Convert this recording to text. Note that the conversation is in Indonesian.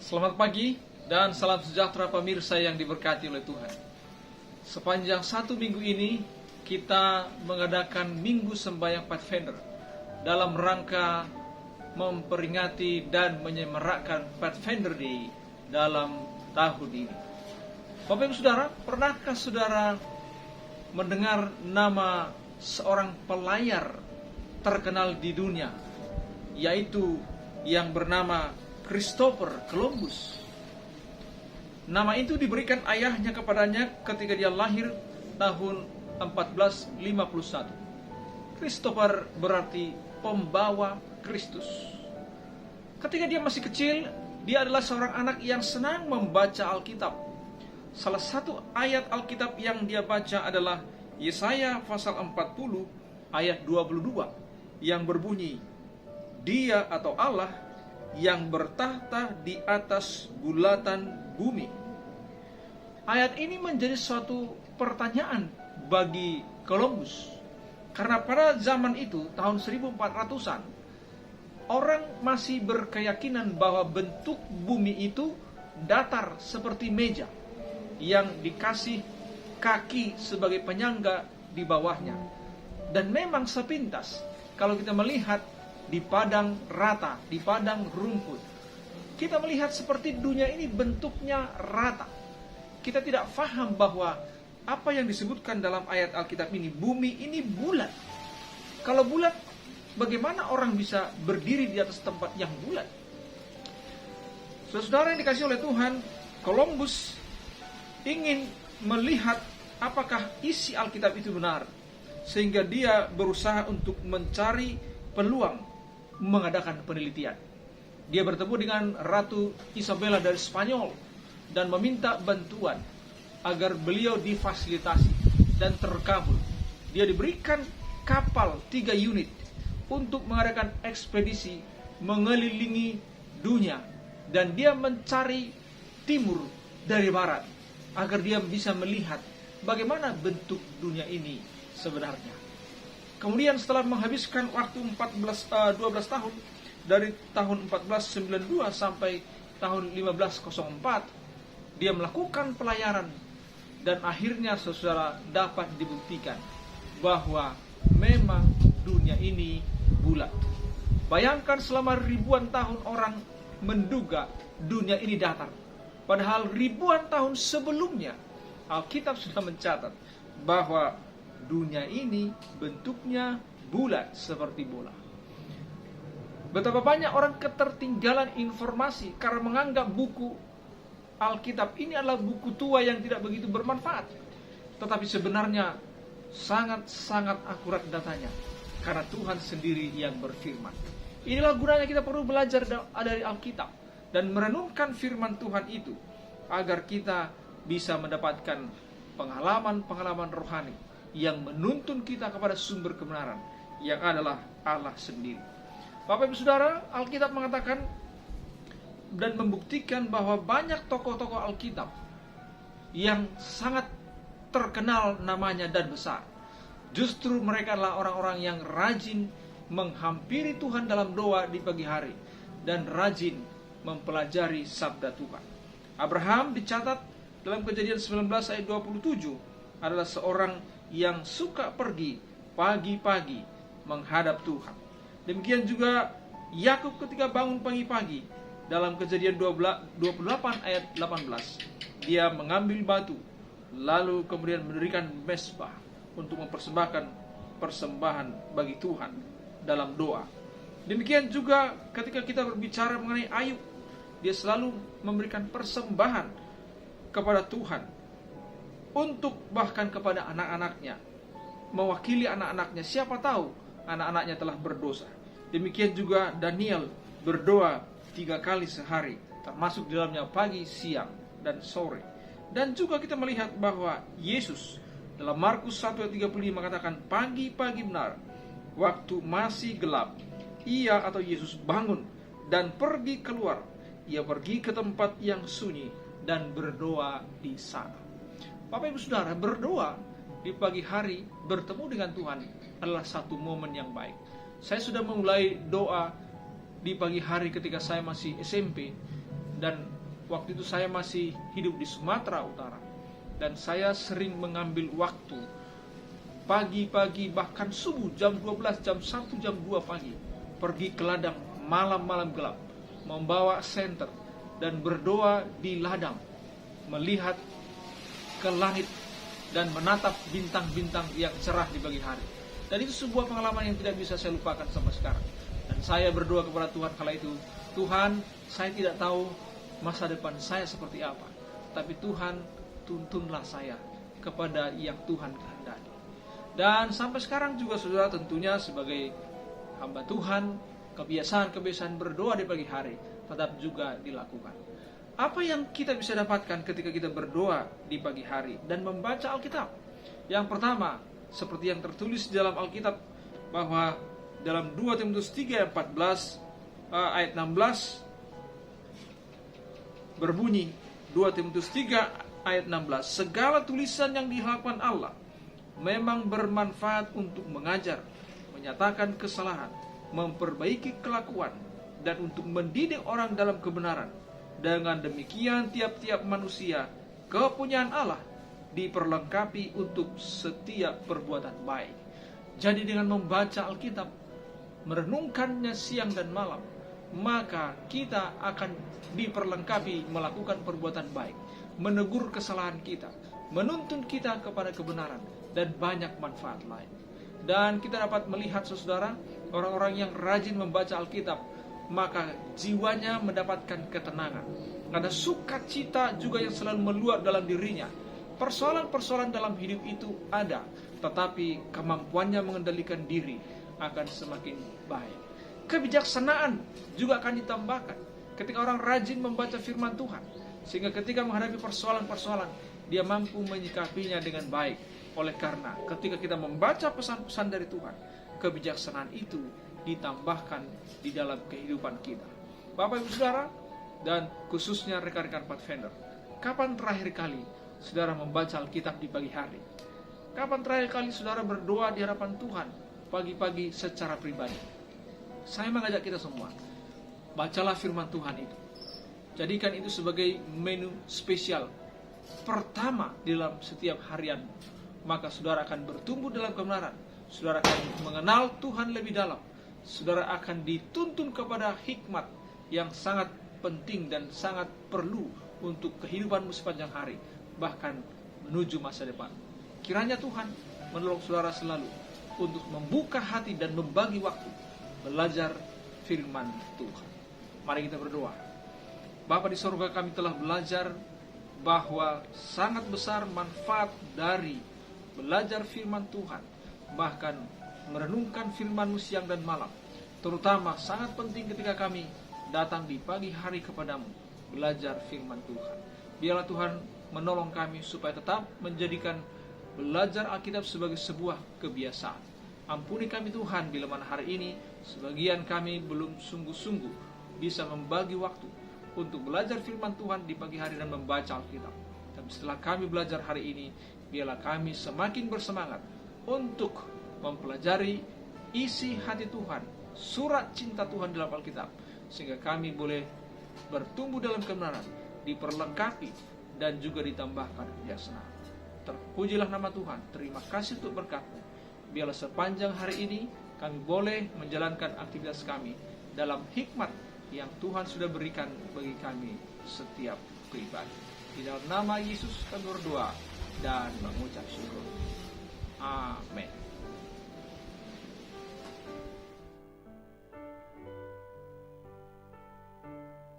Selamat pagi dan salam sejahtera pemirsa yang diberkati oleh Tuhan. Sepanjang satu minggu ini kita mengadakan Minggu Sembahyang Pathfinder dalam rangka memperingati dan menyemarakkan Pathfinder Day dalam tahun ini. Bapak Ibu Saudara, pernahkah saudara mendengar nama seorang pelayar terkenal di dunia, yaitu yang bernama Christopher Columbus? Nama itu diberikan ayahnya kepadanya ketika dia lahir tahun 1451. Christopher berarti pembawa Kristus. Ketika dia masih kecil, dia adalah seorang anak yang senang membaca Alkitab. Salah satu ayat Alkitab yang dia baca adalah Yesaya pasal 40 ayat 22 yang berbunyi, Dia atau Allah yang bertahta di atas bulatan bumi. Ayat ini menjadi suatu pertanyaan bagi Columbus, karena pada zaman itu tahun 1400-an orang masih berkeyakinan bahwa bentuk bumi itu datar seperti meja yang dikasih kaki sebagai penyangga di bawahnya. Dan memang sepintas kalau kita melihat di padang rata, di padang rumput, kita melihat seperti dunia ini bentuknya rata. Kita tidak faham bahwa apa yang disebutkan dalam ayat Alkitab ini, bumi ini bulat. Kalau bulat, bagaimana orang bisa berdiri di atas tempat yang bulat? Saudara yang dikasihi oleh Tuhan, Columbus ingin melihat apakah isi Alkitab itu benar, sehingga dia berusaha untuk mencari peluang mengadakan penelitian. Dia bertemu dengan Ratu Isabella dari Spanyol dan meminta bantuan agar beliau difasilitasi dan terkabul. Dia diberikan kapal 3 unit untuk mengadakan ekspedisi mengelilingi dunia, dan dia mencari timur dari barat agar dia bisa melihat bagaimana bentuk dunia ini sebenarnya. Kemudian setelah menghabiskan waktu 12 tahun, dari tahun 1492 sampai tahun 1504, dia melakukan pelayaran, dan akhirnya saudara dapat dibuktikan bahwa memang dunia ini bulat. Bayangkan selama ribuan tahun orang menduga dunia ini datar, padahal ribuan tahun sebelumnya Alkitab sudah mencatat bahwa dunia ini bentuknya bulat seperti bola. Betapa banyak orang ketertinggalan informasi karena menganggap buku Alkitab ini adalah buku tua yang tidak begitu bermanfaat. Tetapi sebenarnya sangat-sangat akurat datanya, karena Tuhan sendiri yang berfirman. Inilah gunanya kita perlu belajar dari Alkitab dan merenungkan firman Tuhan itu, agar kita bisa mendapatkan pengalaman-pengalaman rohani yang menuntun kita kepada sumber kebenaran, yang adalah Allah sendiri. Bapak Ibu Saudara, Alkitab mengatakan dan membuktikan bahwa banyak tokoh-tokoh Alkitab yang sangat terkenal namanya dan besar. Justru mereka adalah orang-orang yang rajin menghampiri Tuhan dalam doa di pagi hari dan rajin mempelajari sabda Tuhan. Abraham dicatat dalam Kejadian 19 ayat 27 adalah seorang yang suka pergi pagi-pagi menghadap Tuhan. Demikian juga Yakub ketika bangun pagi-pagi dalam Kejadian 28 ayat 18. Dia mengambil batu, lalu kemudian mendirikan mezbah untuk mempersembahkan persembahan bagi Tuhan dalam doa. Demikian juga ketika kita berbicara mengenai Ayub, dia selalu memberikan persembahan kepada Tuhan, untuk bahkan kepada anak-anaknya, mewakili anak-anaknya. Siapa tahu anak-anaknya telah berdosa. Demikian juga Daniel berdoa 3 kali sehari, termasuk di dalamnya pagi, siang, dan sore. Dan juga kita melihat bahwa Yesus dalam Markus 1 ayat 35 mengatakan, pagi-pagi benar, waktu masih gelap, ia atau Yesus bangun dan pergi keluar. Ia pergi ke tempat yang sunyi dan berdoa di sana. Bapak Ibu Saudara, berdoa di pagi hari bertemu dengan Tuhan adalah satu momen yang baik. Saya sudah memulai doa di pagi hari ketika saya masih SMP, dan waktu itu saya masih hidup di Sumatera Utara, dan saya sering mengambil waktu pagi-pagi, bahkan subuh jam 12, jam 1, jam 2 pagi, pergi ke ladang malam-malam gelap, membawa senter dan berdoa di ladang, melihat ke langit dan menatap bintang-bintang yang cerah di pagi hari. Dan itu sebuah pengalaman yang tidak bisa saya lupakan sampai sekarang. Dan saya berdoa kepada Tuhan kala itu, Tuhan, saya tidak tahu masa depan saya seperti apa, tapi Tuhan, tuntunlah saya kepada yang Tuhan kehendaki. Dan sampai sekarang juga saudara, tentunya sebagai hamba Tuhan, kebiasaan-kebiasaan berdoa di pagi hari tetap juga dilakukan. Apa yang kita bisa dapatkan ketika kita berdoa di pagi hari dan membaca Alkitab? Yang pertama, seperti yang tertulis di dalam Alkitab, bahwa dalam 2 Timotius 3:14 ayat 16 berbunyi, 2 Timotius 3 ayat 16, segala tulisan yang dihafalkan Allah memang bermanfaat untuk mengajar, menyatakan kesalahan, memperbaiki kelakuan, dan untuk mendidik orang dalam kebenaran. Dengan demikian tiap-tiap manusia kepunyaan Allah diperlengkapi untuk setiap perbuatan baik. Jadi dengan membaca Alkitab, merenungkannya siang dan malam, maka kita akan diperlengkapi melakukan perbuatan baik, menegur kesalahan kita, menuntun kita kepada kebenaran, dan banyak manfaat lain. Dan kita dapat melihat saudara, orang-orang yang rajin membaca Alkitab, maka jiwanya mendapatkan ketenangan. Ada sukacita juga yang selalu meluap dalam dirinya. Persoalan-persoalan dalam hidup itu ada, tetapi kemampuannya mengendalikan diri akan semakin baik. Kebijaksanaan juga akan ditambahkan ketika orang rajin membaca firman Tuhan, sehingga ketika menghadapi persoalan-persoalan, dia mampu menyikapinya dengan baik. Oleh karena ketika kita membaca pesan-pesan dari Tuhan, kebijaksanaan itu ditambahkan di dalam kehidupan kita. Bapak Ibu Saudara, dan khususnya rekan-rekan Pathfinder, kapan terakhir kali saudara membaca Alkitab di pagi hari? Kapan terakhir kali saudara berdoa di hadapan Tuhan pagi-pagi secara pribadi? Saya mengajak kita semua, bacalah firman Tuhan itu. Jadikan itu sebagai menu spesial pertama dalam setiap harian. Maka saudara akan bertumbuh dalam kebenaran. Saudara akan mengenal Tuhan lebih dalam. Saudara akan dituntun kepada hikmat yang sangat penting dan sangat perlu untuk kehidupanmu sepanjang hari, bahkan menuju masa depan. Kiranya Tuhan menolong saudara selalu untuk membuka hati dan membagi waktu belajar firman Tuhan. Mari kita berdoa. Bapa di sorga, kami telah belajar bahwa sangat besar manfaat dari belajar firman Tuhan, bahkan merenungkan firman-Mu siang dan malam. Terutama sangat penting ketika kami datang di pagi hari kepadamu, belajar firman Tuhan. Biarlah Tuhan menolong kami supaya tetap menjadikan belajar Alkitab sebagai sebuah kebiasaan. Ampuni kami Tuhan bila mana hari ini sebagian kami belum sungguh-sungguh bisa membagi waktu untuk belajar firman Tuhan di pagi hari dan membaca Alkitab. Tapi setelah kami belajar hari ini, biarlah kami semakin bersemangat untuk mempelajari isi hati Tuhan, surat cinta Tuhan dalam Alkitab, sehingga kami boleh bertumbuh dalam kebenaran, diperlengkapi, dan juga ditambahkan kebijaksanaan. Terpujilah nama Tuhan. Terima kasih untuk berkat-Mu. Biarlah sepanjang hari ini kami boleh menjalankan aktivitas kami dalam hikmat yang Tuhan sudah berikan bagi kami setiap pribadi. Di dalam nama Yesus kami berdoa dan mengucap syukur. Amin.